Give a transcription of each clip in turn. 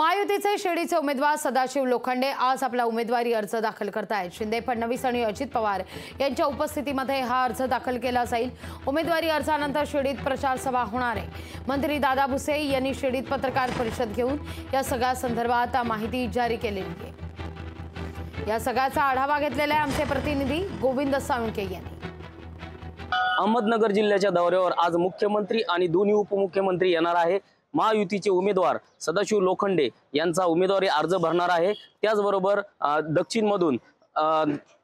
महायुतीचे शिर्डीचे उमेदवार सदाशिव लोखंडे आज आपला उमेदवारी अर्ज दाखल करतायत। शिंदे, फडणवीस आणि अजित पवार यांच्या उपस्थितीमध्ये हा अर्ज दाखल केला जाईल। उमेदवारी अर्जानंतर शिर्डीत प्रचार सभा होणार आहे। मंत्री दादा भुसे यांनी शिर्डीत पत्रकार परिषद घेऊन या सगळ्या संदर्भात माहिती जारी केलेली आहे। या सगळ्याचा आढावा घेतलेला आहे आमचे प्रतिनिधी गोविंद साळुंखे यांनी। अहमदनगर जिल्ह्याच्या दौऱ्यावर आज मुख्यमंत्री आणि दोन्ही उपमुख्यमंत्री येणार आहे। महायुतीचे उमेदवार सदाशिव लोखंडे यांचा उमेदवारी अर्ज भरणार आहे। त्याचबरोबर दक्षिणमधून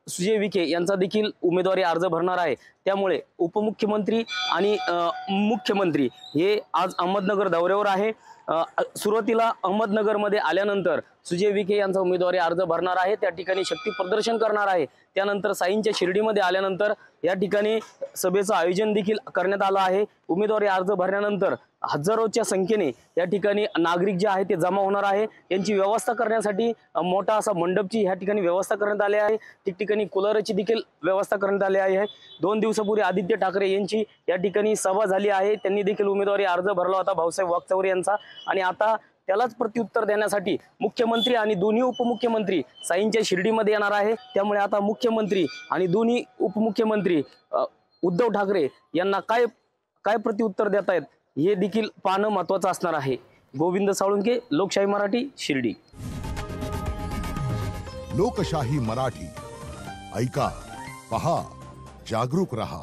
सुजय विखे यांचा देखील उमेदवारी अर्ज भरणार आहे। त्यामुळे उपमुख्यमंत्री आणि मुख्यमंत्री हे आज अहमदनगर दौऱ्यावर आहे। सुरुवातीला अहमदनगरमध्ये आल्यानंतर सुजय विखे यांचा उमेदवारी अर्ज भरणार आहे। त्या ठिकाणी शक्ती प्रदर्शन करणार आहे। त्यानंतर साईंच्या शिर्डीमध्ये आल्यानंतर या ठिकाणी सभेचं आयोजन देखील करण्यात आलं आहे। उमेदवारी अर्ज भरल्यानंतर हजारोच्या संख्येने या ठिकाणी नागरिक जे आहे ते जमा होणार आहे। यांची व्यवस्था करण्यासाठी मोठा असा मंडपची या ठिकाणी व्यवस्था करण्यात आली आहे। ठिकठिकाणी कूलरची देखील व्यवस्था करण्यात आली आहे। 2 दिवसापूर्वी आदित्य ठाकरे यांची या ठिकाणी सभा झाली आहे। त्यांनी देखील उमेदवारी अर्ज भरला होता भाऊसाहेब वागचौरे यांचा, आणि आता त्यालाच प्रत्युत्तर देण्यासाठी मुख्यमंत्री आणि दोन्ही उपमुख्यमंत्री साईंच्या शिर्डीमध्ये येणार आहे। त्यामुळे आता मुख्यमंत्री आणि दोन्ही उपमुख्यमंत्री उद्धव ठाकरे यांना काय प्रत्युत्तर देत आहेत हे देखील पाहणं महत्त्वाचं असणार आहे। गोविंद साळुंखे, लोकशाही मराठी, शिर्डी। लोकशाही मराठी, ऐका, पहा, जागरूक रहा।